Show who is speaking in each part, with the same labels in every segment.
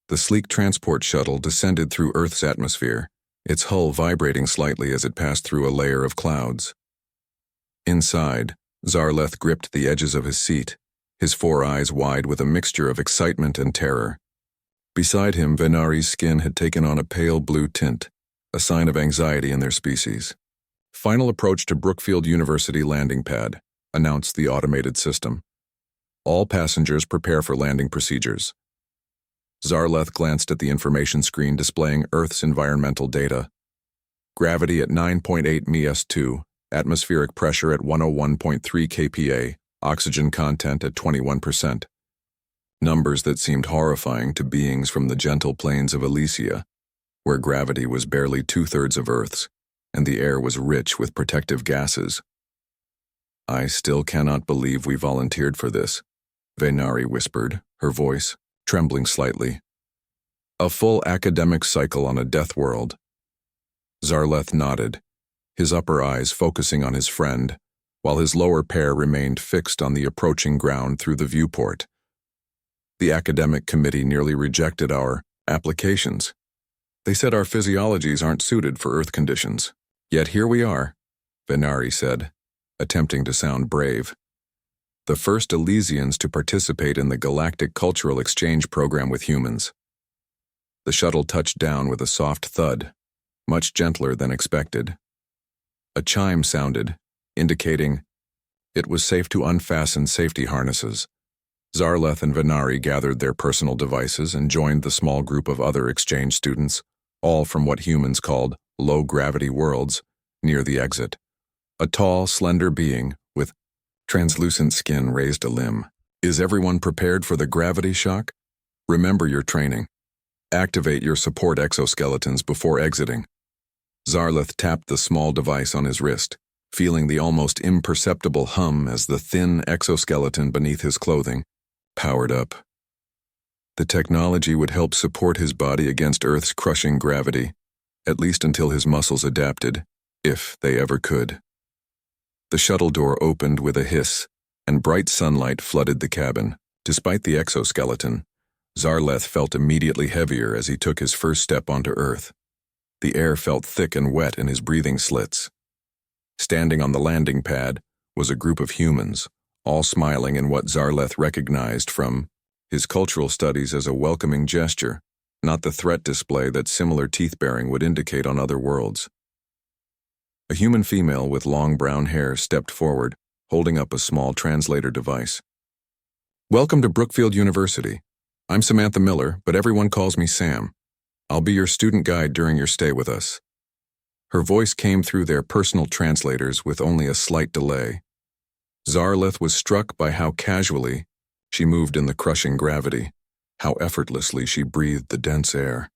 Speaker 1: The sleek transport shuttle descended through Earth's atmosphere, its hull vibrating slightly as it passed through a layer of clouds. Inside, Zarleth gripped the edges of his seat, his four eyes wide with a mixture of excitement and terror. Beside him, Venari's skin had taken on a pale blue tint, a sign of anxiety in their species. "Final approach to Brookfield University landing pad," announced the automated system. "All passengers prepare for landing procedures." Zarleth glanced at the information screen displaying Earth's environmental data. Gravity at 9.8 ms2, atmospheric pressure at 101.3 kPa, oxygen content at 21%. Numbers that seemed horrifying to beings from the gentle plains of Elysia, where gravity was barely 2/3 of Earth's, and the air was rich with protective gases. "I still cannot believe we volunteered for this," Venari whispered, her voice trembling slightly. "A full academic cycle on a death world." Zarleth nodded, his upper eyes focusing on his friend, while his lower pair remained fixed on the approaching ground through the viewport. "The academic committee nearly rejected our applications. They said our physiologies aren't suited for Earth conditions. Yet here we are," Venari said, attempting to sound brave. "The first Elysians to participate in the Galactic Cultural Exchange program with humans." The shuttle touched down with a soft thud, much gentler than expected. A chime sounded, indicating it was safe to unfasten safety harnesses. Zarleth and Venari gathered their personal devices and joined the small group of other exchange students, all from what humans called low-gravity worlds, near the exit. A tall, slender being with translucent skin raised a limb. "Is everyone prepared for the gravity shock? Remember your training. Activate your support exoskeletons before exiting." Zarleth tapped the small device on his wrist, feeling the almost imperceptible hum as the thin exoskeleton beneath his clothing powered up. The technology would help support his body against Earth's crushing gravity, at least until his muscles adapted, if they ever could. The shuttle door opened with a hiss, and bright sunlight flooded the cabin. Despite the exoskeleton, Zarleth felt immediately heavier as he took his first step onto Earth. The air felt thick and wet in his breathing slits. Standing on the landing pad was a group of humans, all smiling in what Zarleth recognized from his cultural studies as a welcoming gesture, not the threat display that similar teeth-baring would indicate on other worlds. A human female with long brown hair stepped forward, holding up a small translator device. "Welcome to Brookfield University. I'm Samantha Miller, but everyone calls me Sam. I'll be your student guide during your stay with us." Her voice came through their personal translators with only a slight delay. Zarleth was struck by how casually she moved in the crushing gravity, how effortlessly she breathed the dense air.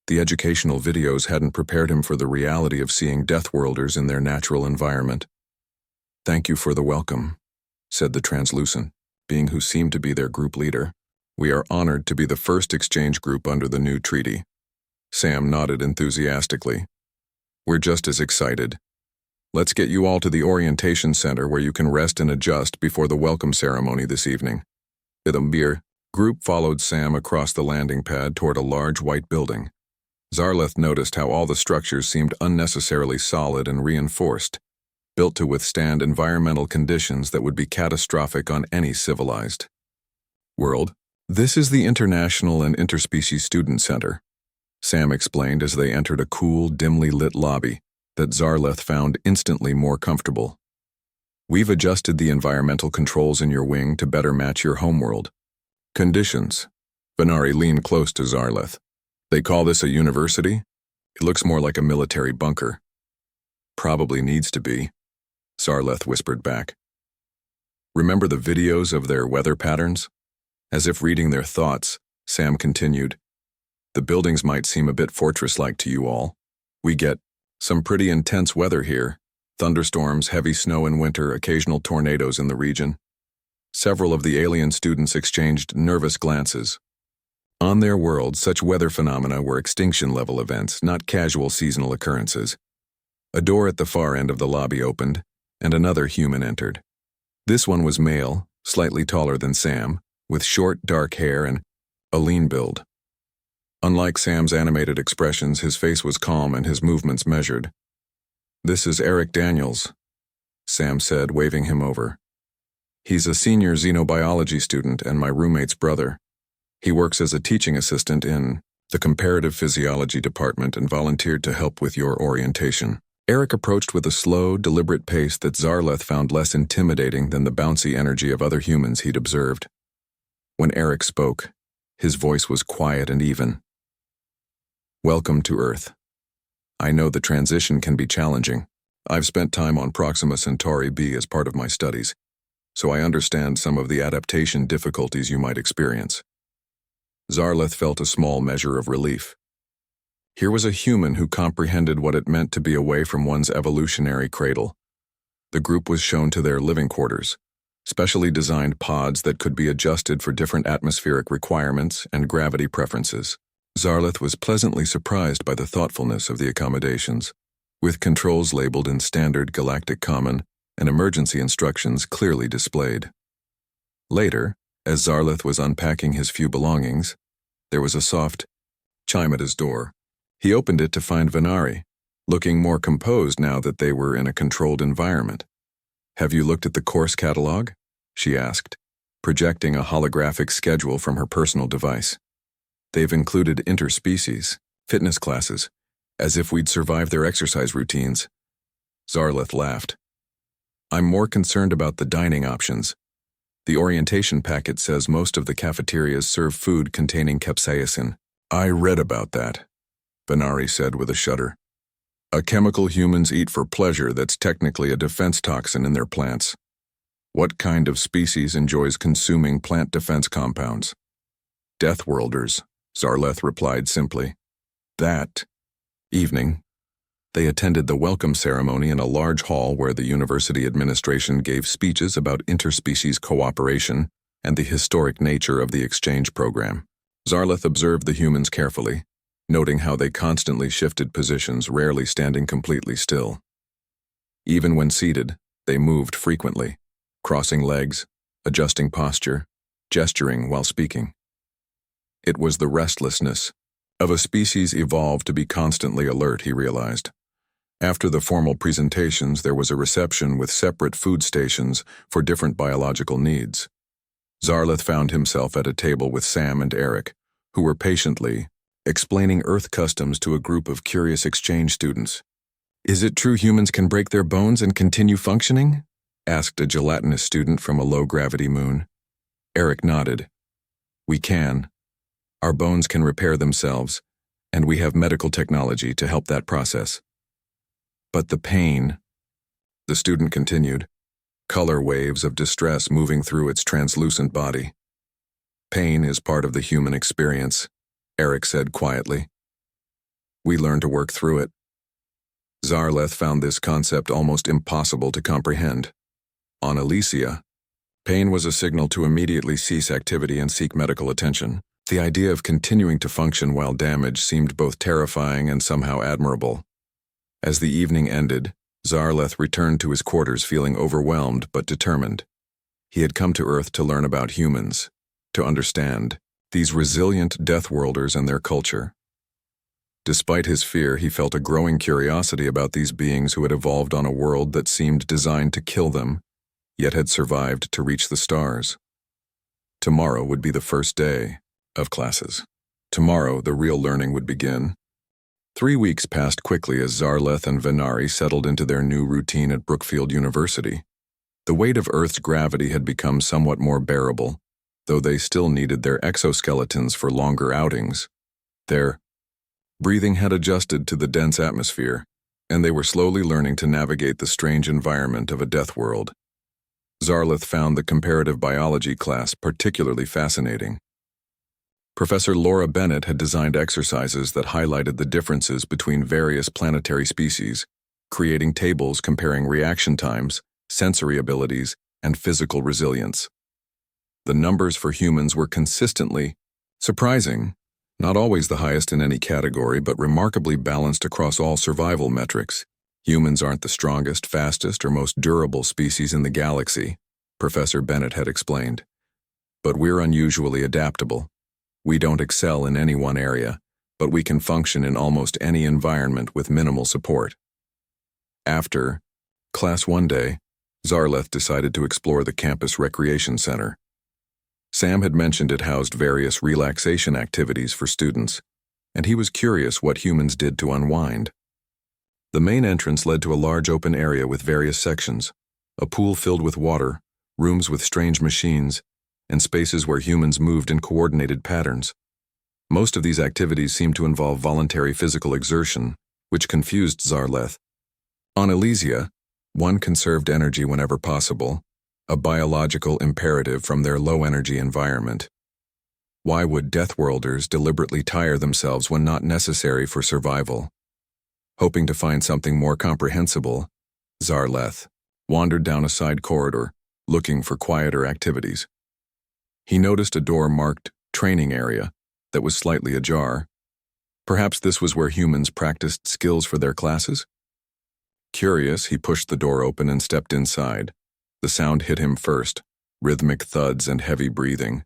Speaker 1: The educational videos hadn't prepared him for the reality of seeing Deathworlders in their natural environment. "Thank you for the welcome," said the translucent, being who seemed to be their group leader. "We are honored to be the first exchange group under the new treaty." Sam nodded enthusiastically. "We're just as excited. Let's get you all to the orientation center where you can rest and adjust before the welcome ceremony this evening." The group followed Sam across the landing pad toward a large white building. Zarleth noticed how all the structures seemed unnecessarily solid and reinforced, built to withstand environmental conditions that would be catastrophic on any civilized world. "This is the International and Interspecies Student Center," Sam explained as they entered a cool, dimly lit lobby that Zarleth found instantly more comfortable. "We've adjusted the environmental controls in your wing to better match your homeworld conditions." Venari leaned close to Zarleth. "They call this a university? It looks more like a military bunker." "Probably needs to be," Zarleth whispered back. "Remember the videos of their weather patterns?" As if reading their thoughts, Sam continued, "The buildings might seem a bit fortress-like to you all. We get some pretty intense weather here. Thunderstorms, heavy snow in winter, occasional tornadoes in the region." Several of the alien students exchanged nervous glances. On their world, such weather phenomena were extinction-level events, not casual seasonal occurrences. A door at the far end of the lobby opened, and another human entered. This one was male, slightly taller than Sam, with short, dark hair and a lean build. Unlike Sam's animated expressions, his face was calm and his movements measured. "This is Eric Daniels," Sam said, waving him over. "He's a senior xenobiology student and my roommate's brother. He works as a teaching assistant in the comparative physiology department and volunteered to help with your orientation." Eric approached with a slow, deliberate pace that Zarleth found less intimidating than the bouncy energy of other humans he'd observed. When Eric spoke, his voice was quiet and even. "Welcome to Earth. I know the transition can be challenging. I've spent time on Proxima Centauri b as part of my studies, so I understand some of the adaptation difficulties you might experience." Zarleth felt a small measure of relief. Here was a human who comprehended what it meant to be away from one's evolutionary cradle. The group was shown to their living quarters, specially designed pods that could be adjusted for different atmospheric requirements and gravity preferences. Zarleth was pleasantly surprised by the thoughtfulness of the accommodations, with controls labeled in standard galactic common and emergency instructions clearly displayed. Later, as Zarleth was unpacking his few belongings, there was a soft chime at his door. He opened it to find Venari, looking more composed now that they were in a controlled environment. "Have you looked at the course catalog?" she asked, projecting a holographic schedule from her personal device. "They've included interspecies, fitness classes, as if we'd survived their exercise routines." Zarleth laughed. "I'm more concerned about the dining options. The orientation packet says most of the cafeterias serve food containing capsaicin." "I read about that," Venari said with a shudder. "A chemical humans eat for pleasure that's technically a defense toxin in their plants. What kind of species enjoys consuming plant defense compounds?" "Deathworlders," Zarleth replied simply. That evening, they attended the welcome ceremony in a large hall where the university administration gave speeches about interspecies cooperation and the historic nature of the exchange program. Zarleth observed the humans carefully, noting how they constantly shifted positions, rarely standing completely still. Even when seated, they moved frequently, crossing legs, adjusting posture, gesturing while speaking. It was the restlessness of a species evolved to be constantly alert, he realized. After the formal presentations, there was a reception with separate food stations for different biological needs. Zarleth found himself at a table with Sam and Eric, who were patiently explaining Earth customs to a group of curious exchange students. "Is it true humans can break their bones and continue functioning?" asked a gelatinous student from a low-gravity moon. Eric nodded. "We can. Our bones can repair themselves, and we have medical technology to help that process. But the pain," the student continued, color waves of distress moving through its translucent body. "Pain is part of the human experience," Eric said quietly. "We learn to work through it." Zarleth found this concept almost impossible to comprehend. On Elysia, pain was a signal to immediately cease activity and seek medical attention. The idea of continuing to function while damaged seemed both terrifying and somehow admirable. As the evening ended, Zarleth returned to his quarters feeling overwhelmed but determined. He had come to Earth to learn about humans, to understand these resilient Deathworlders and their culture. Despite his fear, he felt a growing curiosity about these beings who had evolved on a world that seemed designed to kill them, yet had survived to reach the stars. Tomorrow would be the first day of classes. Tomorrow, the real learning would begin. 3 weeks passed quickly as Zarleth and Venari settled into their new routine at Brookfield University. The weight of Earth's gravity had become somewhat more bearable, though they still needed their exoskeletons for longer outings. Their breathing had adjusted to the dense atmosphere, and they were slowly learning to navigate the strange environment of a death world. Zarleth found the comparative biology class particularly fascinating. Professor Laura Bennett had designed exercises that highlighted the differences between various planetary species, creating tables comparing reaction times, sensory abilities, and physical resilience. The numbers for humans were consistently surprising, not always the highest in any category, but remarkably balanced across all survival metrics. Humans aren't the strongest, fastest, or most durable species in the galaxy, Professor Bennett had explained. But we're unusually adaptable. We don't excel in any one area, but we can function in almost any environment with minimal support. After Class 1 day, Zarleth decided to explore the campus recreation center. Sam had mentioned it housed various relaxation activities for students, and he was curious what humans did to unwind. The main entrance led to a large open area with various sections, a pool filled with water, rooms with strange machines, and spaces where humans moved in coordinated patterns. Most of these activities seemed to involve voluntary physical exertion, which confused Zarleth. On Elysia, one conserved energy whenever possible, a biological imperative from their low-energy environment. Why would Deathworlders deliberately tire themselves when not necessary for survival? Hoping to find something more comprehensible, Zarleth wandered down a side corridor, looking for quieter activities. He noticed a door marked Training Area that was slightly ajar. Perhaps this was where humans practiced skills for their classes? Curious, he pushed the door open and stepped inside. The sound hit him first, rhythmic thuds and heavy breathing.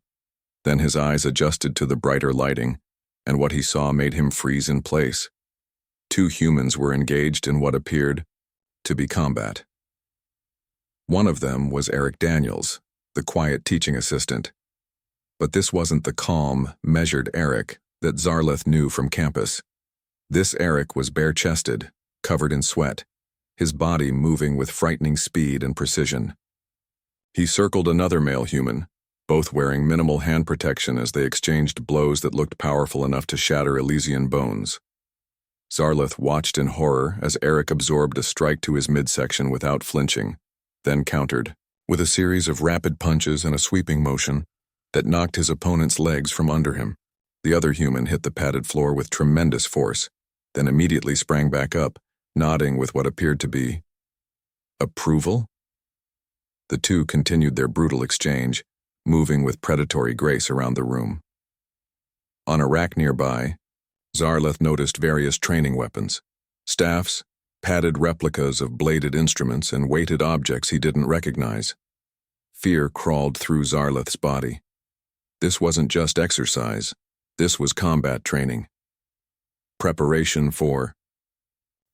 Speaker 1: Then his eyes adjusted to the brighter lighting, and what he saw made him freeze in place. Two humans were engaged in what appeared to be combat. One of them was Eric Daniels, the quiet teaching assistant. But this wasn't the calm, measured Eric that Zarleth knew from campus. This Eric was bare-chested, covered in sweat, his body moving with frightening speed and precision. He circled another male human, both wearing minimal hand protection as they exchanged blows that looked powerful enough to shatter Elysian bones. Zarleth watched in horror as Eric absorbed a strike to his midsection without flinching, then countered, with a series of rapid punches and a sweeping motion that knocked his opponent's legs from under him. The other human hit the padded floor with tremendous force, then immediately sprang back up, nodding with what appeared to be approval. The two continued their brutal exchange, moving with predatory grace around the room. On a rack nearby, Zarleth noticed various training weapons, staffs, padded replicas of bladed instruments, and weighted objects he didn't recognize. Fear crawled through Zarleth's body. This wasn't just exercise, this was combat training. Preparation for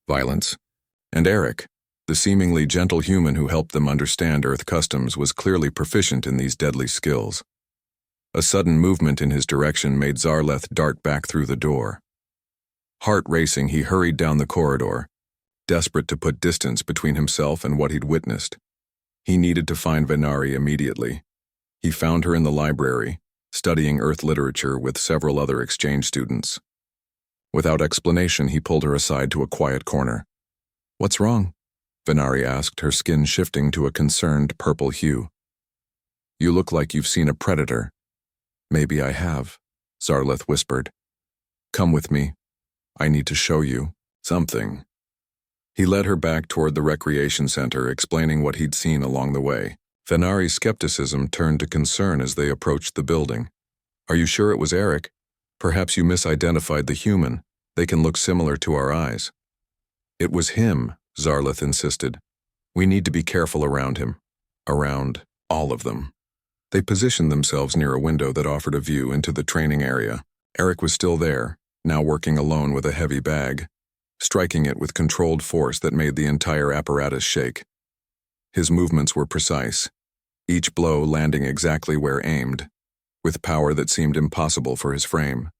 Speaker 1: violence. And Eric, the seemingly gentle human who helped them understand Earth customs, was clearly proficient in these deadly skills. A sudden movement in his direction made Zarleth dart back through the door. Heart racing, he hurried down the corridor, desperate to put distance between himself and what he'd witnessed. He needed to find Venari immediately. He found her in the library, studying Earth literature with several other exchange students. Without explanation, he pulled her aside to a quiet corner. "What's wrong?" Venari asked, her skin shifting to a concerned purple hue. "You look like you've seen a predator." "Maybe I have," Zarleth whispered. "Come with me. I need to show you something." He led her back toward the recreation center, explaining what he'd seen along the way. Venari's skepticism turned to concern as they approached the building. "Are you sure it was Eric? Perhaps you misidentified the human. They can look similar to our eyes." "It was him," Zarleth insisted. "We need to be careful around him. Around all of them." They positioned themselves near a window that offered a view into the training area. Eric was still there, now working alone with a heavy bag, striking it with controlled force that made the entire apparatus shake. His movements were precise, each blow landing exactly where aimed, with power that seemed impossible for his frame.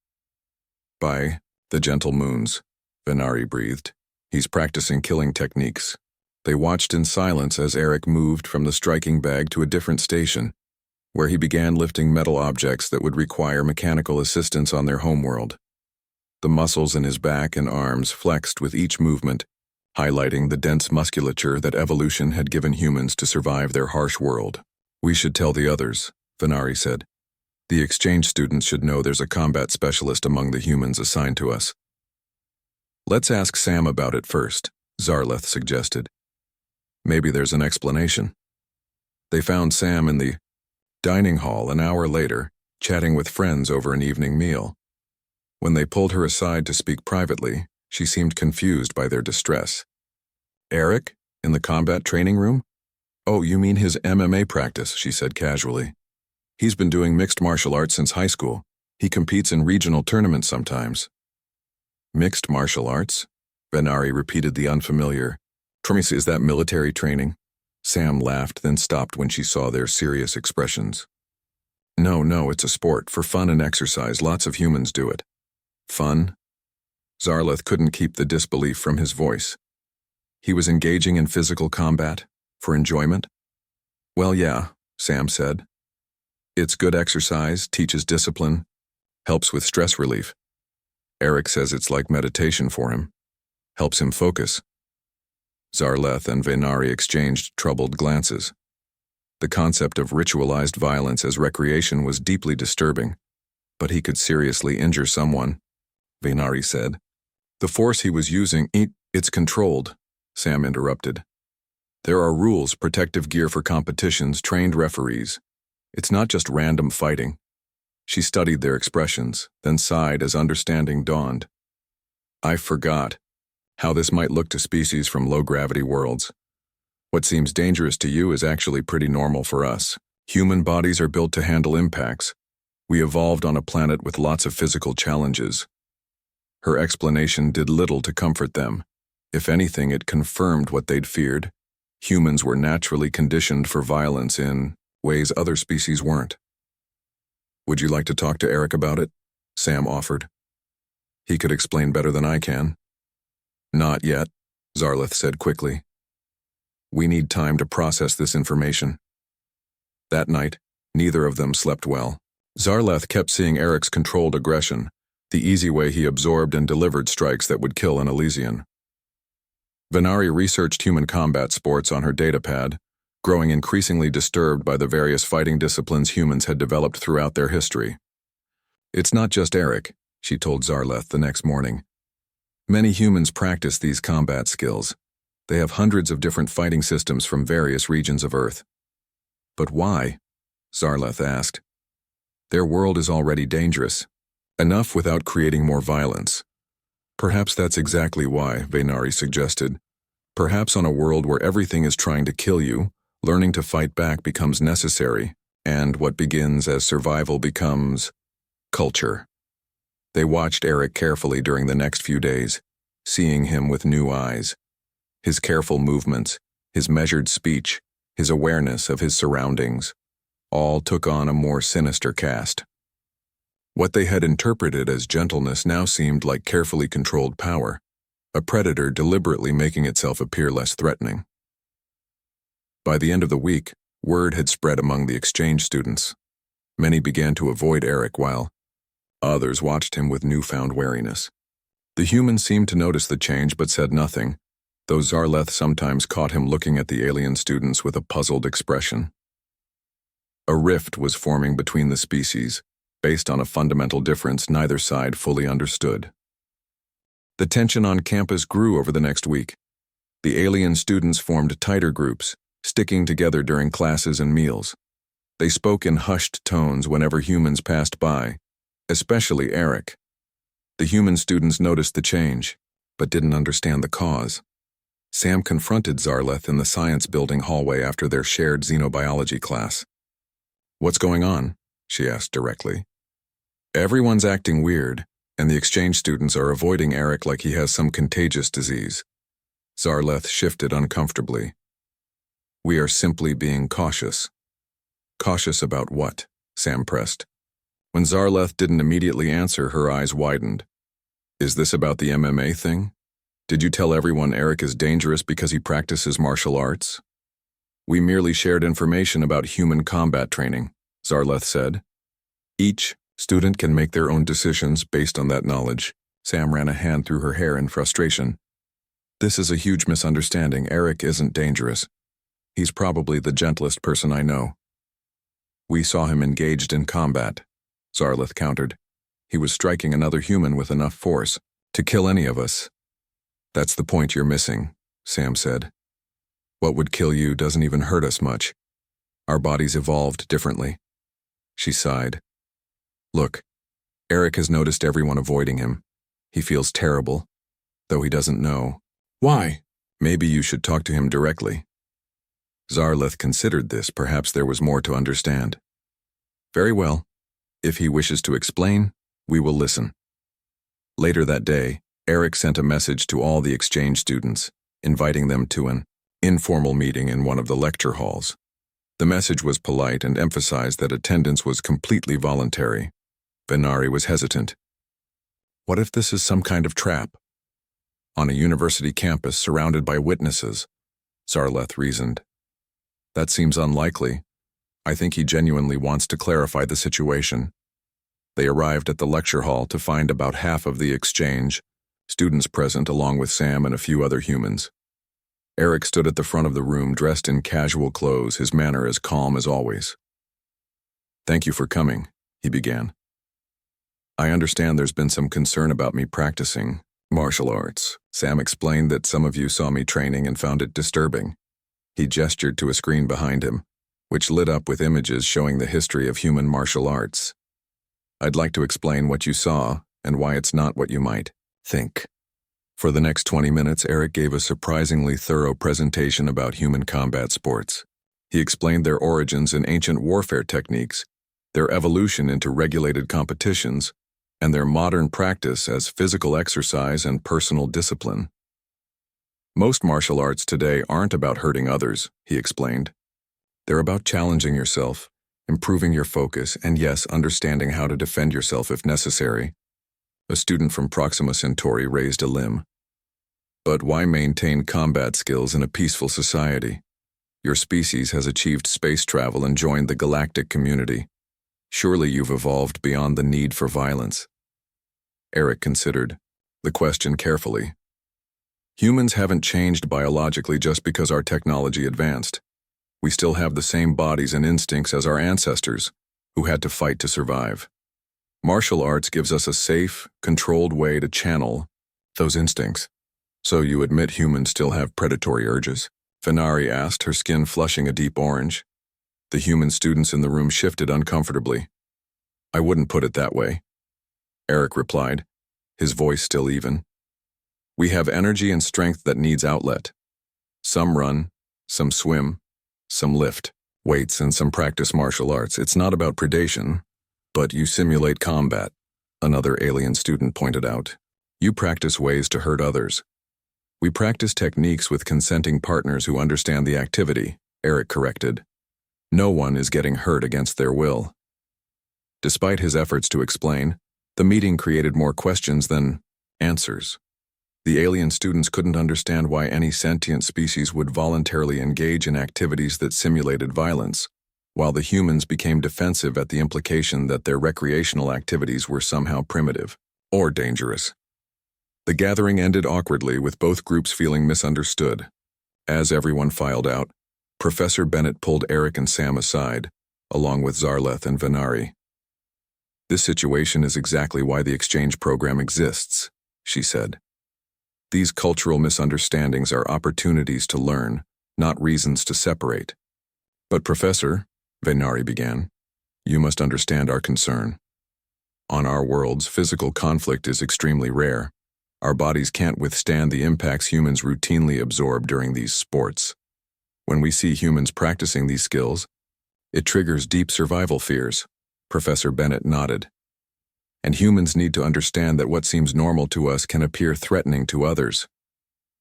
Speaker 1: "By the gentle moons," Venari breathed. "He's practicing killing techniques." They watched in silence as Eric moved from the striking bag to a different station, where he began lifting metal objects that would require mechanical assistance on their homeworld. The muscles in his back and arms flexed with each movement, highlighting the dense musculature that evolution had given humans to survive their harsh world. "We should tell the others," Venari said. "The exchange students should know there's a combat specialist among the humans assigned to us." "Let's ask Sam about it first," Zarleth suggested. "Maybe there's an explanation." They found Sam in the dining hall an hour later, chatting with friends over an evening meal. When they pulled her aside to speak privately, she seemed confused by their distress. "Eric? In the combat training room? Oh, you mean his MMA practice," she said casually. "He's been doing mixed martial arts since high school. He competes in regional tournaments sometimes." Mixed martial arts? Venari repeated the unfamiliar. Tramis, is that military training? Sam laughed, then stopped when she saw their serious expressions. No, it's a sport, for fun and exercise. Lots of humans do it. Fun? Zarleth couldn't keep the disbelief from his voice. He was engaging in physical combat? For enjoyment? Well, yeah, Sam said. It's good exercise, teaches discipline, helps with stress relief. Eric says it's like meditation for him. Helps him focus. Zarleth and Venari exchanged troubled glances. The concept of ritualized violence as recreation was deeply disturbing, but he could seriously injure someone, Venari said. The force he was using, it's controlled, Sam interrupted. There are rules, protective gear for competitions, trained referees. It's not just random fighting. She studied their expressions, then sighed as understanding dawned. I forgot how this might look to species from low-gravity worlds. What seems dangerous to you is actually pretty normal for us. Human bodies are built to handle impacts. We evolved on a planet with lots of physical challenges. Her explanation did little to comfort them. If anything, it confirmed what they'd feared. Humans were naturally conditioned for violence in ways other species weren't. Would you like to talk to Eric about it? Sam offered. He could explain better than I can. Not yet, Zarleth said quickly. We need time to process this information. That night, neither of them slept well. Zarleth kept seeing Eric's controlled aggression, the easy way he absorbed and delivered strikes that would kill an Elysian. Venari researched human combat sports on her datapad, growing increasingly disturbed by the various fighting disciplines humans had developed throughout their history. It's not just Eric, she told Zarleth the next morning. Many humans practice these combat skills. They have hundreds of different fighting systems from various regions of Earth. But why? Zarleth asked. Their world is already dangerous. Enough without creating more violence. Perhaps that's exactly why, Venari suggested. Perhaps on a world where everything is trying to kill you, learning to fight back becomes necessary, and what begins as survival becomes culture. They watched Eric carefully during the next few days, seeing him with new eyes. His careful movements, his measured speech, his awareness of his surroundings, all took on a more sinister cast. What they had interpreted as gentleness now seemed like carefully controlled power, a predator deliberately making itself appear less threatening. By the end of the week, word had spread among the exchange students. Many began to avoid Eric while others watched him with newfound wariness. The humans seemed to notice the change but said nothing, though Zarleth sometimes caught him looking at the alien students with a puzzled expression. A rift was forming between the species, based on a fundamental difference neither side fully understood. The tension on campus grew over the next week. The alien students formed tighter groups, sticking together during classes and meals. They spoke in hushed tones whenever humans passed by, especially Eric. The human students noticed the change, but didn't understand the cause. Sam confronted Zarleth in the science building hallway after their shared xenobiology class. What's going on? She asked directly. Everyone's acting weird, and the exchange students are avoiding Eric like he has some contagious disease. Zarleth shifted uncomfortably. We are simply being cautious. Cautious about what? Sam pressed. When Zarleth didn't immediately answer, her eyes widened. Is this about the MMA thing? Did you tell everyone Eric is dangerous because he practices martial arts? We merely shared information about human combat training, Zarleth said. Each student can make their own decisions based on that knowledge. Sam ran a hand through her hair in frustration. This is a huge misunderstanding. Eric isn't dangerous. He's probably the gentlest person I know. We saw him engaged in combat, Zarleth countered. He was striking another human with enough force to kill any of us. That's the point you're missing, Sam said. What would kill you doesn't even hurt us much. Our bodies evolved differently. She sighed. Look, Eric has noticed everyone avoiding him. He feels terrible, though he doesn't know. Why? Maybe you should talk to him directly. Zarleth considered this. Perhaps there was more to understand. Very well. If he wishes to explain, we will listen. Later that day, Eric sent a message to all the exchange students, inviting them to an informal meeting in one of the lecture halls. The message was polite and emphasized that attendance was completely voluntary. Venari was hesitant. What if this is some kind of trap? On a university campus surrounded by witnesses, Zarleth reasoned. That seems unlikely. I think he genuinely wants to clarify the situation. They arrived at the lecture hall to find about half of the exchange students present along with Sam and a few other humans. Eric stood at the front of the room dressed in casual clothes, his manner as calm as always. Thank you for coming, he began. I understand there's been some concern about me practicing martial arts. Sam explained that some of you saw me training and found it disturbing. He gestured to a screen behind him, which lit up with images showing the history of human martial arts. I'd like to explain what you saw and why it's not what you might think. For the next 20 minutes, Eric gave a surprisingly thorough presentation about human combat sports. He explained their origins in ancient warfare techniques, their evolution into regulated competitions, and their modern practice as physical exercise and personal discipline. Most martial arts today aren't about hurting others, he explained. They're about challenging yourself, improving your focus, and yes, understanding how to defend yourself if necessary. A student from Proxima Centauri raised a limb. But why maintain combat skills in a peaceful society? Your species has achieved space travel and joined the galactic community. Surely you've evolved beyond the need for violence. Eric considered the question carefully. Humans haven't changed biologically just because our technology advanced. We still have the same bodies and instincts as our ancestors, who had to fight to survive. Martial arts gives us a safe, controlled way to channel those instincts. So you admit humans still have predatory urges? Venari asked, her skin flushing a deep orange. The human students in the room shifted uncomfortably. I wouldn't put it that way, Eric replied, his voice still even. We have energy and strength that needs outlet. Some run, some swim, some lift weights, and some practice martial arts. It's not about predation, but you simulate combat, another alien student pointed out. You practice ways to hurt others. We practice techniques with consenting partners who understand the activity, Eric corrected. No one is getting hurt against their will. Despite his efforts to explain, the meeting created more questions than answers. The alien students couldn't understand why any sentient species would voluntarily engage in activities that simulated violence, while the humans became defensive at the implication that their recreational activities were somehow primitive or dangerous. The gathering ended awkwardly, with both groups feeling misunderstood. As everyone filed out, Professor Bennett pulled Eric and Sam aside, along with Zarleth and Venari. This situation is exactly why the exchange program exists, she said. These cultural misunderstandings are opportunities to learn, not reasons to separate. But Professor, Venari began, you must understand our concern. On our worlds, physical conflict is extremely rare. Our bodies can't withstand the impacts humans routinely absorb during these sports. When we see humans practicing these skills, it triggers deep survival fears. Professor Bennett nodded. And humans need to understand that what seems normal to us can appear threatening to others.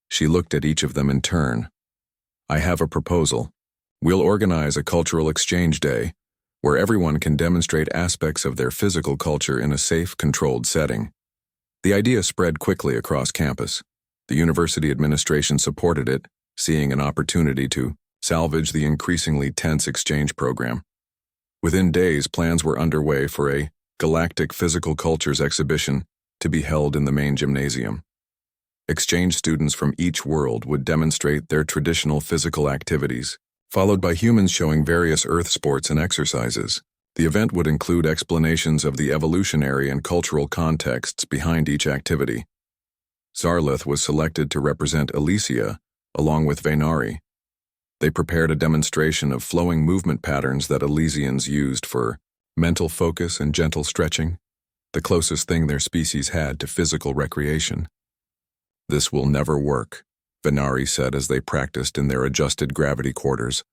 Speaker 1: She looked at each of them in turn. I have a proposal. We'll organize a cultural exchange day, where everyone can demonstrate aspects of their physical culture in a safe, controlled setting. The idea spread quickly across campus. The university administration supported it, seeing an opportunity to salvage the increasingly tense exchange program. Within days, plans were underway for a Galactic Physical Cultures exhibition to be held in the main gymnasium. Exchange students from each world would demonstrate their traditional physical activities, followed by humans showing various Earth sports and exercises. The event would include explanations of the evolutionary and cultural contexts behind each activity. Zarleth was selected to represent Elysia, along with Venari. They prepared a demonstration of flowing movement patterns that Elysians used for mental focus and gentle stretching, the closest thing their species had to physical recreation. This will never work, Venari said as they practiced in their adjusted gravity quarters.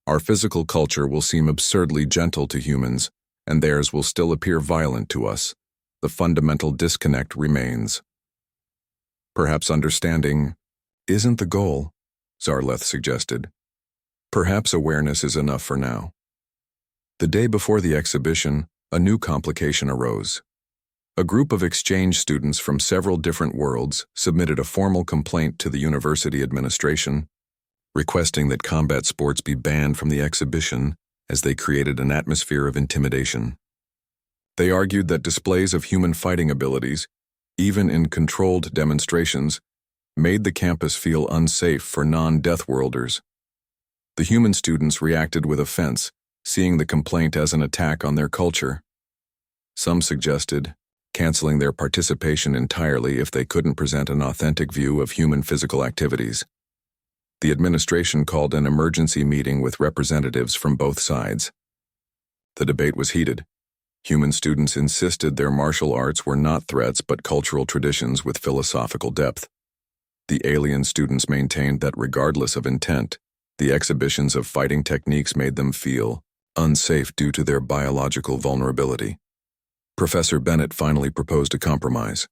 Speaker 1: Our physical culture will seem absurdly gentle to humans, and theirs will still appear violent to us. The fundamental disconnect remains. Perhaps understanding isn't the goal, Zarleth suggested. Perhaps awareness is enough for now. The day before the exhibition, a new complication arose. A group of exchange students from several different worlds submitted a formal complaint to the university administration, requesting that combat sports be banned from the exhibition as they created an atmosphere of intimidation. They argued that displays of human fighting abilities, even in controlled demonstrations, made the campus feel unsafe for non-Deathworlders. The human students reacted with offense, seeing the complaint as an attack on their culture. Some suggested canceling their participation entirely if they couldn't present an authentic view of human physical activities. The administration called an emergency meeting with representatives from both sides. The debate was heated. Human students insisted their martial arts were not threats but cultural traditions with philosophical depth. The alien students maintained that regardless of intent, the exhibitions of fighting techniques made them feel unsafe due to their biological vulnerability. Professor Bennett finally proposed a compromise.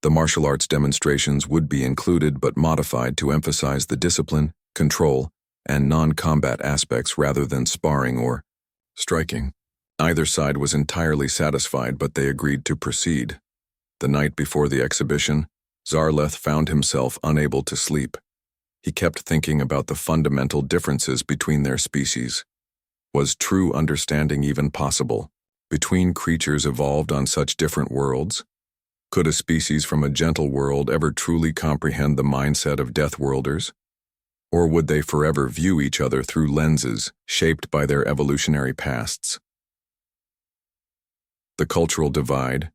Speaker 1: The martial arts demonstrations would be included but modified to emphasize the discipline, control, and non-combat aspects rather than sparring or striking. Either side was entirely satisfied, but they agreed to proceed. The night before the exhibition, Zarleth found himself unable to sleep. He kept thinking about the fundamental differences between their species. Was true understanding even possible between creatures evolved on such different worlds? Could a species from a gentle world ever truly comprehend the mindset of Deathworlders? Or would they forever view each other through lenses shaped by their evolutionary pasts? The cultural divide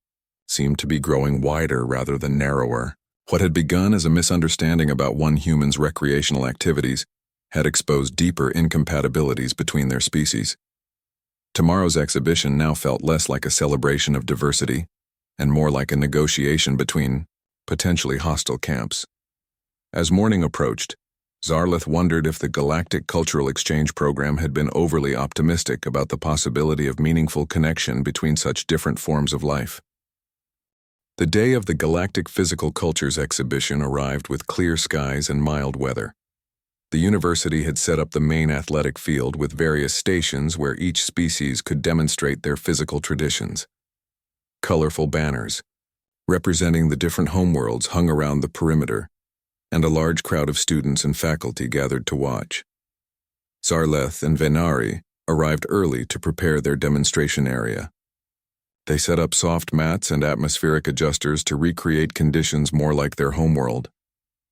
Speaker 1: seemed to be growing wider rather than narrower. What had begun as a misunderstanding about one human's recreational activities had exposed deeper incompatibilities between their species. Tomorrow's exhibition now felt less like a celebration of diversity and more like a negotiation between potentially hostile camps. As morning approached, Zarleth wondered if the Galactic Cultural Exchange Program had been overly optimistic about the possibility of meaningful connection between such different forms of life. The day of the Galactic Physical Cultures exhibition arrived with clear skies and mild weather. The university had set up the main athletic field with various stations where each species could demonstrate their physical traditions. Colorful banners, representing the different homeworlds, hung around the perimeter, and a large crowd of students and faculty gathered to watch. Zarleth and Venari arrived early to prepare their demonstration area. They set up soft mats and atmospheric adjusters to recreate conditions more like their homeworld.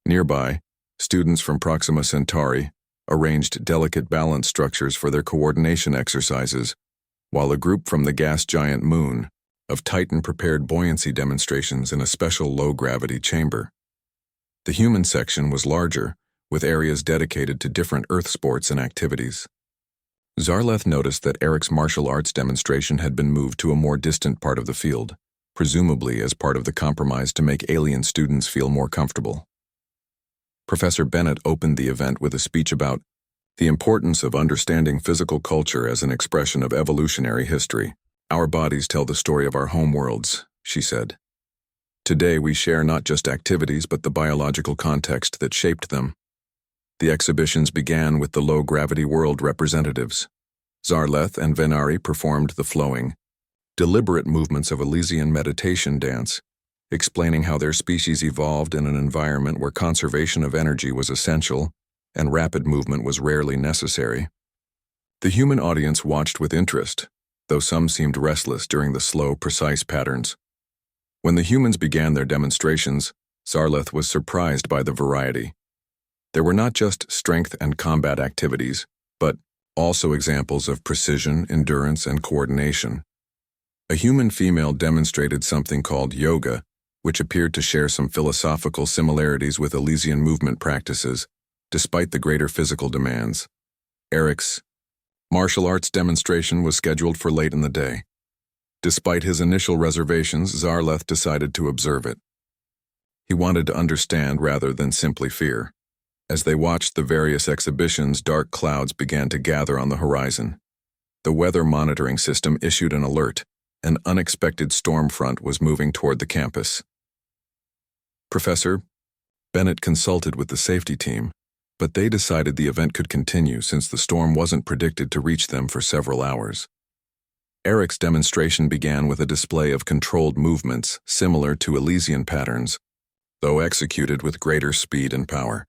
Speaker 1: Nearby, students from Proxima Centauri arranged delicate balance structures for their coordination exercises, while a group from the gas giant Moon of Titan prepared buoyancy demonstrations in a special low-gravity chamber. The human section was larger, with areas dedicated to different Earth sports and activities. Zarleth noticed that Eric's martial arts demonstration had been moved to a more distant part of the field, presumably as part of the compromise to make alien students feel more comfortable. Professor Bennett opened the event with a speech about the importance of understanding physical culture as an expression of evolutionary history. Our bodies tell the story of our homeworlds, she said. Today we share not just activities but the biological context that shaped them. The exhibitions began with the low-gravity world representatives. Zarleth and Venari performed the flowing, deliberate movements of Elysian meditation dance, explaining how their species evolved in an environment where conservation of energy was essential and rapid movement was rarely necessary. The human audience watched with interest, though some seemed restless during the slow, precise patterns. When the humans began their demonstrations, Zarleth was surprised by the variety. There were not just strength and combat activities, but also examples of precision, endurance, and coordination. A human female demonstrated something called yoga, which appeared to share some philosophical similarities with Elysian movement practices, despite the greater physical demands. Eric's martial arts demonstration was scheduled for late in the day. Despite his initial reservations, Zarleth decided to observe it. He wanted to understand rather than simply fear. As they watched the various exhibitions, dark clouds began to gather on the horizon. The weather monitoring system issued an alert. An unexpected storm front was moving toward the campus. "Professor, Bennett consulted with the safety team, but they decided the event could continue since the storm wasn't predicted to reach them for several hours. Eric's demonstration began with a display of controlled movements similar to Elysian patterns, though executed with greater speed and power.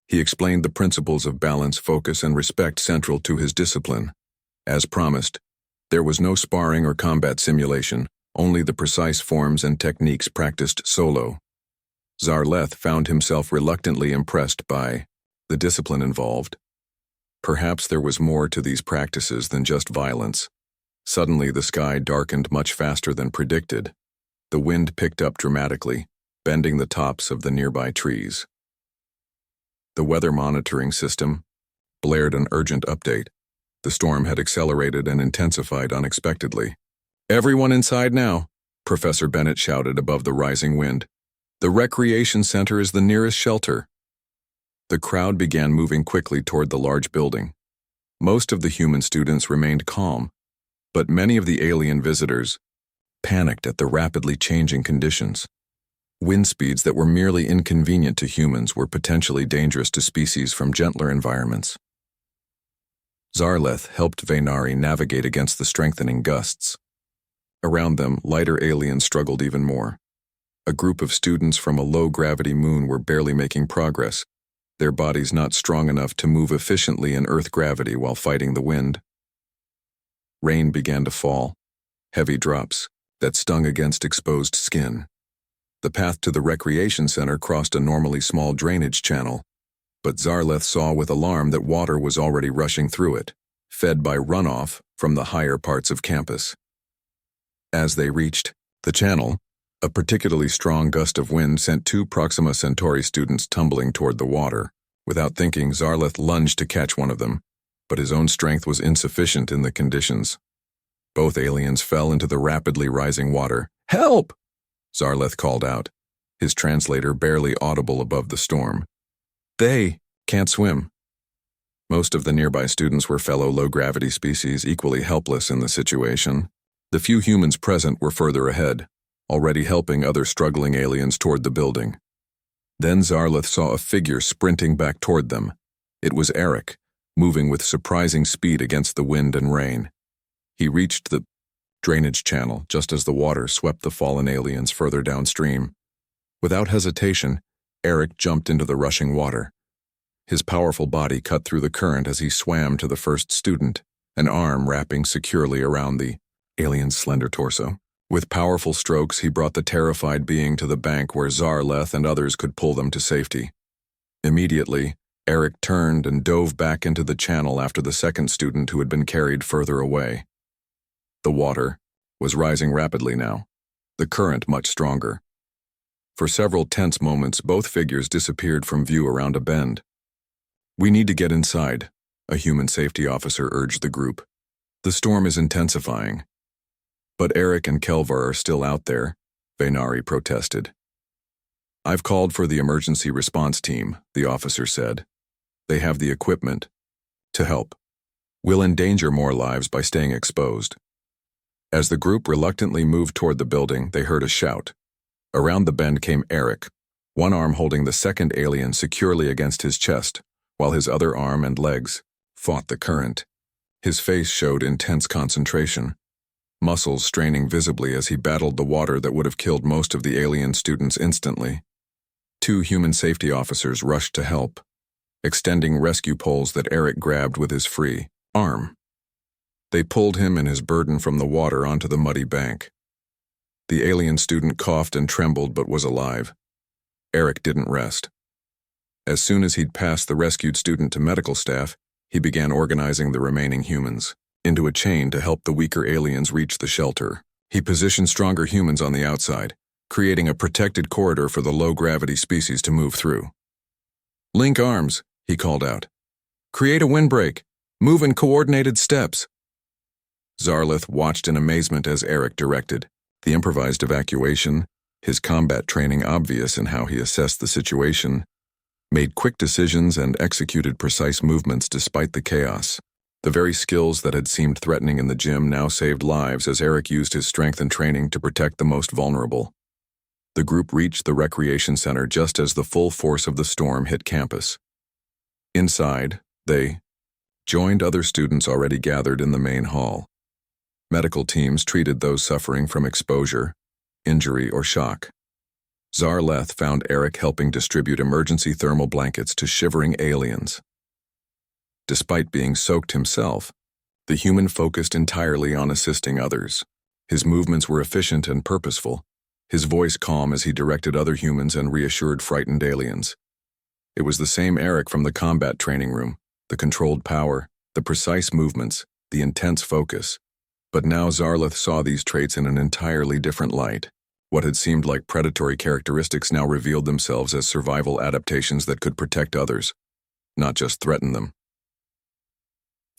Speaker 1: He explained the principles of balance, focus, and respect central to his discipline. As promised, there was no sparring or combat simulation, only the precise forms and techniques practiced solo. Zarleth found himself reluctantly impressed by the discipline involved. Perhaps there was more to these practices than just violence. Suddenly, the sky darkened much faster than predicted. The wind picked up dramatically, bending the tops of the nearby trees. The weather monitoring system blared an urgent update. The storm had accelerated and intensified unexpectedly. "Everyone inside now," Professor Bennett shouted above the rising wind. "The recreation center is the nearest shelter." The crowd began moving quickly toward the large building. Most of the human students remained calm, but many of the alien visitors panicked at the rapidly changing conditions. Wind speeds that were merely inconvenient to humans were potentially dangerous to species from gentler environments. Zarleth helped Vaynari navigate against the strengthening gusts. Around them, lighter aliens struggled even more. A group of students from a low-gravity moon were barely making progress, their bodies not strong enough to move efficiently in Earth gravity while fighting the wind. Rain began to fall, heavy drops that stung against exposed skin. The path to the recreation center crossed a normally small drainage channel, but Zarleth saw with alarm that water was already rushing through it, fed by runoff from the higher parts of campus. As they reached the channel, a particularly strong gust of wind sent 2 Proxima Centauri students tumbling toward the water. Without thinking, Zarleth lunged to catch one of them, but his own strength was insufficient in the conditions. Both aliens fell into the rapidly rising water. "Help!" Zarleth called out, his translator barely audible above the storm. "They can't swim." Most of the nearby students were fellow low-gravity species equally helpless in the situation. The few humans present were further ahead, already helping other struggling aliens toward the building. Then Zarleth saw a figure sprinting back toward them. It was Eric, moving with surprising speed against the wind and rain. He reached the drainage channel just as the water swept the fallen aliens further downstream. Without hesitation, Eric jumped into the rushing water. His powerful body cut through the current as he swam to the first student, an arm wrapping securely around the alien's slender torso. With powerful strokes, he brought the terrified being to the bank where Zarleth and others could pull them to safety. Immediately, Eric turned and dove back into the channel after the second student who had been carried further away. The water was rising rapidly now, the current much stronger. For several tense moments, both figures disappeared from view around a bend. "We need to get inside," a human safety officer urged the group. "The storm is intensifying." "But Eric and Kelvar are still out there," Vaynari protested. "I've called for the emergency response team," the officer said. "They have the equipment to help. We'll endanger more lives by staying exposed." As the group reluctantly moved toward the building, they heard a shout. Around the bend came Eric, one arm holding the second alien securely against his chest, while his other arm and legs fought the current. His face showed intense concentration, muscles straining visibly as he battled the water that would have killed most of the alien students instantly. 2 human safety officers rushed to help, extending rescue poles that Eric grabbed with his free arm. They pulled him and his burden from the water onto the muddy bank. The alien student coughed and trembled but was alive. Eric didn't rest. As soon as he'd passed the rescued student to medical staff, he began organizing the remaining humans into a chain to help the weaker aliens reach the shelter. He positioned stronger humans on the outside, creating a protected corridor for the low-gravity species to move through. "Link arms," he called out. "Create a windbreak. Move in coordinated steps." Zarleth watched in amazement as Eric directed. The improvised evacuation, his combat training obvious in how he assessed the situation, made quick decisions and executed precise movements despite the chaos. The very skills that had seemed threatening in the gym now saved lives as Eric used his strength and training to protect the most vulnerable. The group reached the recreation center just as the full force of the storm hit campus. Inside, they joined other students already gathered in the main hall. Medical teams treated those suffering from exposure, injury, or shock. Zarleth found Eric helping distribute emergency thermal blankets to shivering aliens. Despite being soaked himself, the human focused entirely on assisting others. His movements were efficient and purposeful, his voice calm as he directed other humans and reassured frightened aliens. It was the same Eric from the combat training room, the controlled power, the precise movements, the intense focus. But now Zarleth saw these traits in an entirely different light. What had seemed like predatory characteristics now revealed themselves as survival adaptations that could protect others, not just threaten them.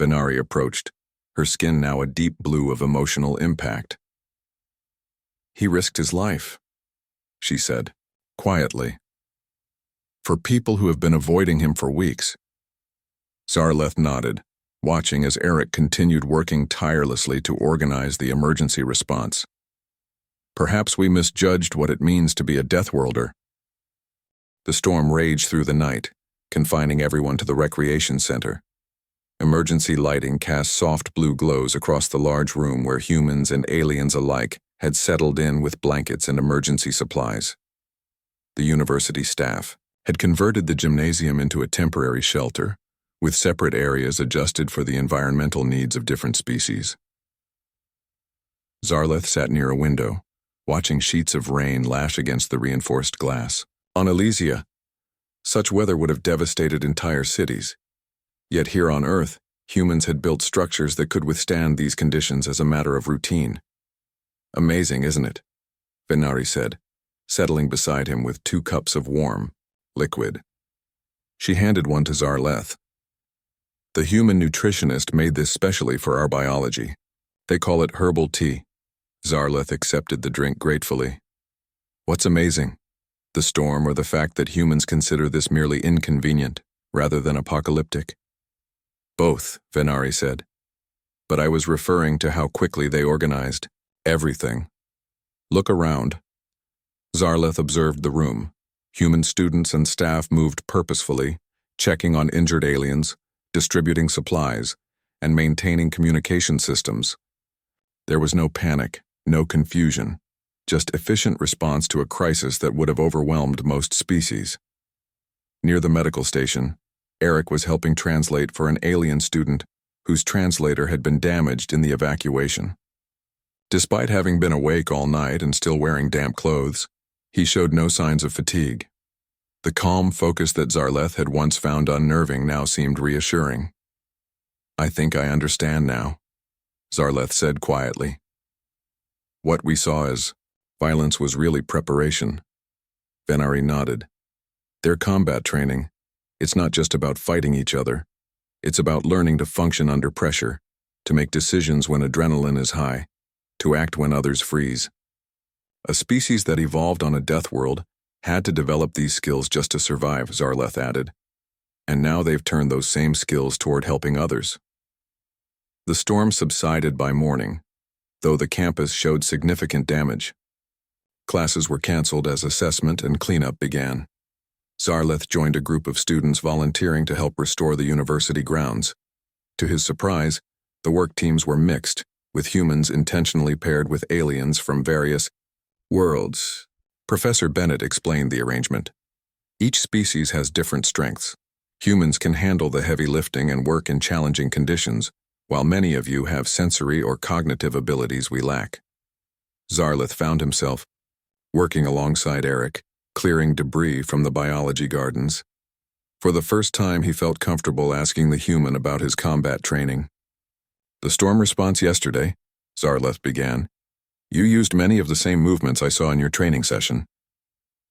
Speaker 1: Venari approached, her skin now a deep blue of emotional impact. "He risked his life," she said, quietly, "for people who have been avoiding him for weeks." Zarleth nodded, watching as Eric continued working tirelessly to organize the emergency response. "Perhaps we misjudged what it means to be a Deathworlder." The storm raged through the night, confining everyone to the recreation center. Emergency lighting cast soft blue glows across the large room where humans and aliens alike had settled in with blankets and emergency supplies. The university staff had converted the gymnasium into a temporary shelter, with separate areas adjusted for the environmental needs of different species. Zarleth sat near a window, watching sheets of rain lash against the reinforced glass. On Elysia, such weather would have devastated entire cities. Yet here on Earth, humans had built structures that could withstand these conditions as a matter of routine. "Amazing, isn't it?" Venari said, settling beside him with 2 cups of warm liquid. She handed one to Zarleth. "The human nutritionist made this specially for our biology. They call it herbal tea." Zarleth accepted the drink gratefully. "What's amazing? The storm or the fact that humans consider this merely inconvenient, rather than apocalyptic?" "Both," Venari said. "But I was referring to how quickly they organized everything. Look around." Zarleth observed the room. Human students and staff moved purposefully, checking on injured aliens, distributing supplies, and maintaining communication systems. There was no panic, no confusion, just efficient response to a crisis that would have overwhelmed most species. Near the medical station, Eric was helping translate for an alien student whose translator had been damaged in the evacuation. Despite having been awake all night and still wearing damp clothes, he showed no signs of fatigue. The calm focus that Zarleth had once found unnerving now seemed reassuring. "I think I understand now," Zarleth said quietly. "What we saw as violence was really preparation." Venari nodded. "Their combat training, it's not just about fighting each other. It's about learning to function under pressure, to make decisions when adrenaline is high, to act when others freeze. A species that evolved on a death world had to develop these skills just to survive," Zarleth added. "And now they've turned those same skills toward helping others." The storm subsided by morning, though the campus showed significant damage. Classes were canceled as assessment and cleanup began. Zarleth joined a group of students volunteering to help restore the university grounds. To his surprise, the work teams were mixed, with humans intentionally paired with aliens from various worlds. Professor Bennett explained the arrangement. "Each species has different strengths. Humans can handle the heavy lifting and work in challenging conditions, while many of you have sensory or cognitive abilities we lack." Zarleth found himself working alongside Eric, clearing debris from the biology gardens. For the first time, he felt comfortable asking the human about his combat training. "The storm response yesterday," Zarleth began. "You used many of the same movements I saw in your training session."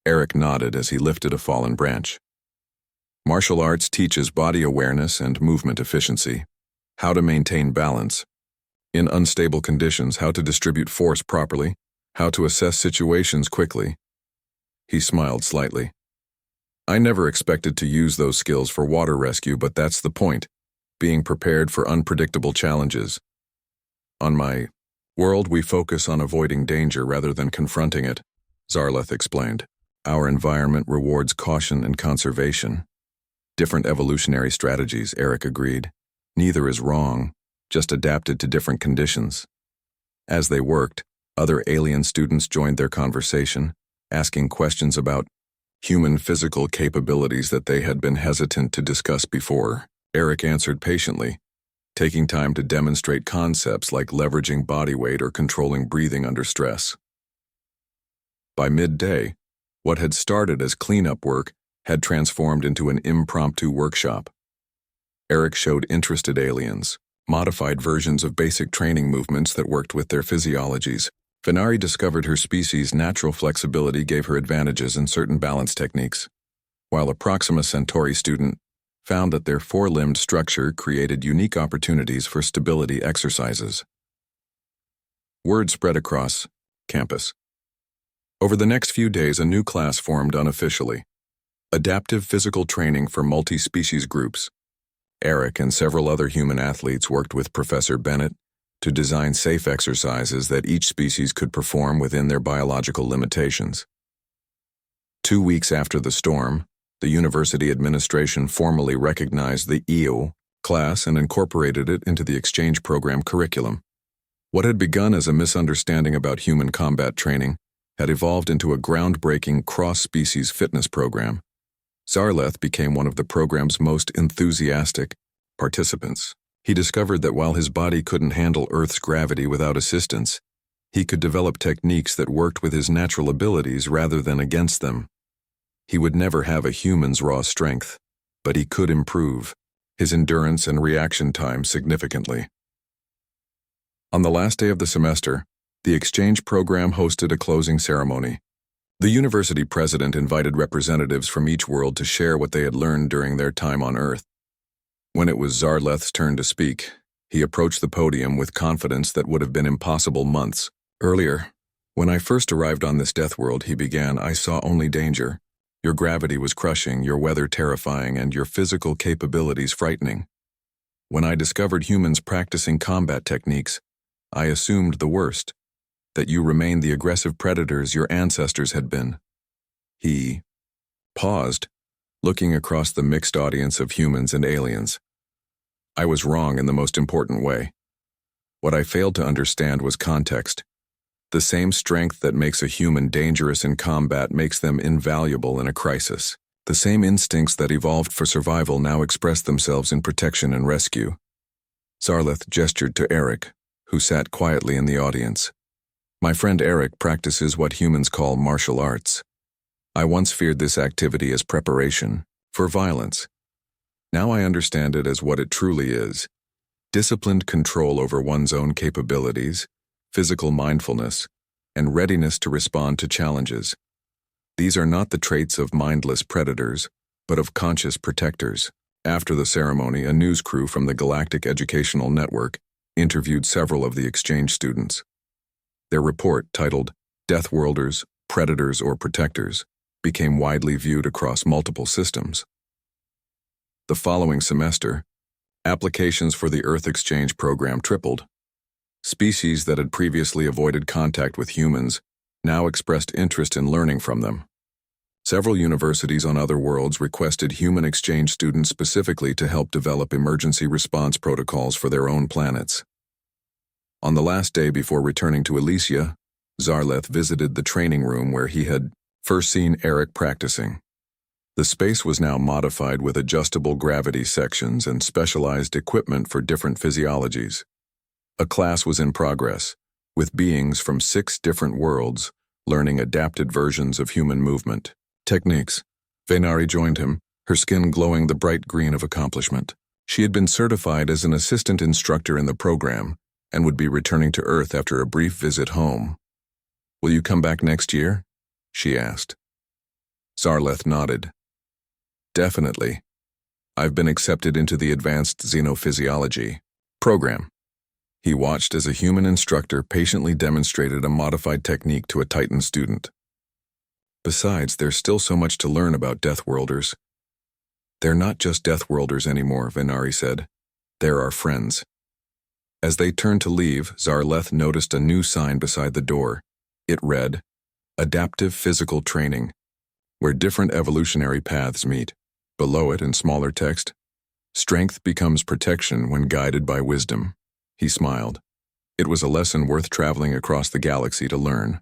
Speaker 1: Eric nodded as he lifted a fallen branch. "Martial arts teaches body awareness and movement efficiency, how to maintain balance. In unstable conditions, how to distribute force properly, how to assess situations quickly." He smiled slightly. "I never expected to use those skills for water rescue, but that's the point, being prepared for unpredictable challenges. On my world, we focus on avoiding danger rather than confronting it," Zarleth explained. Our environment rewards caution and conservation. Different evolutionary strategies, Eric agreed. Neither is wrong, just adapted to different conditions. As they worked, other alien students joined their conversation, asking questions about human physical capabilities that they had been hesitant to discuss before. Eric answered patiently, taking time to demonstrate concepts like leveraging body weight or controlling breathing under stress. By midday, what had started as cleanup work had transformed into an impromptu workshop. Eric showed interested aliens modified versions of basic training movements that worked with their physiologies. Venari discovered her species' natural flexibility gave her advantages in certain balance techniques, while a Proxima Centauri student found that their four-limbed structure created unique opportunities for stability exercises. Word spread across campus. Over the next few days, a new class formed unofficially. Adaptive Physical Training for Multi-Species Groups. Eric and several other human athletes worked with Professor Bennett to design safe exercises that each species could perform within their biological limitations. 2 weeks after the storm, the university administration formally recognized the EO class and incorporated it into the exchange program curriculum. What had begun as a misunderstanding about human combat training had evolved into a groundbreaking cross-species fitness program. Zarleth became one of the program's most enthusiastic participants. He discovered that while his body couldn't handle Earth's gravity without assistance, he could develop techniques that worked with his natural abilities rather than against them. He would never have a human's raw strength, but he could improve his endurance and reaction time significantly. On the last day of the semester, the exchange program hosted a closing ceremony. The university president invited representatives from each world to share what they had learned during their time on Earth. When it was Zarleth's turn to speak, he approached the podium with confidence that would have been impossible months earlier. When I first arrived on this death world, he began, I saw only danger. Your gravity was crushing, your weather terrifying, and your physical capabilities frightening. When I discovered humans practicing combat techniques, I assumed the worst, that you remained the aggressive predators your ancestors had been. He paused, looking across the mixed audience of humans and aliens. I was wrong in the most important way. What I failed to understand was context. The same strength that makes a human dangerous in combat makes them invaluable in a crisis. The same instincts that evolved for survival now express themselves in protection and rescue. Zarleth gestured to Eric, who sat quietly in the audience. My friend Eric practices what humans call martial arts. I once feared this activity as preparation for violence. Now I understand it as what it truly is: disciplined control over one's own capabilities, physical mindfulness, and readiness to respond to challenges. These are not the traits of mindless predators, but of conscious protectors. After the ceremony, a news crew from the Galactic Educational Network interviewed several of the exchange students. Their report, titled Deathworlders, Predators or Protectors, became widely viewed across multiple systems. The following semester, applications for the Earth Exchange program tripled. Species that had previously avoided contact with humans now expressed interest in learning from them. Several universities on other worlds requested human exchange students specifically to help develop emergency response protocols for their own planets. On the last day before returning to Elysia, Zarleth visited the training room where he had first seen Eric practicing. The space was now modified with adjustable gravity sections and specialized equipment for different physiologies. A class was in progress, with beings from 6 different worlds learning adapted versions of human movement techniques. Venari joined him, her skin glowing the bright green of accomplishment. She had been certified as an assistant instructor in the program and would be returning to Earth after a brief visit home. Will you come back next year? She asked. Zarleth nodded. Definitely. I've been accepted into the Advanced Xenophysiology program. He watched as a human instructor patiently demonstrated a modified technique to a Titan student. Besides, there's still so much to learn about Deathworlders. They're not just Deathworlders anymore, Venari said. They're our friends. As they turned to leave, Zarleth noticed a new sign beside the door. It read, Adaptive Physical Training, where different evolutionary paths meet. Below it, in smaller text, strength becomes protection when guided by wisdom. He smiled. It was a lesson worth traveling across the galaxy to learn.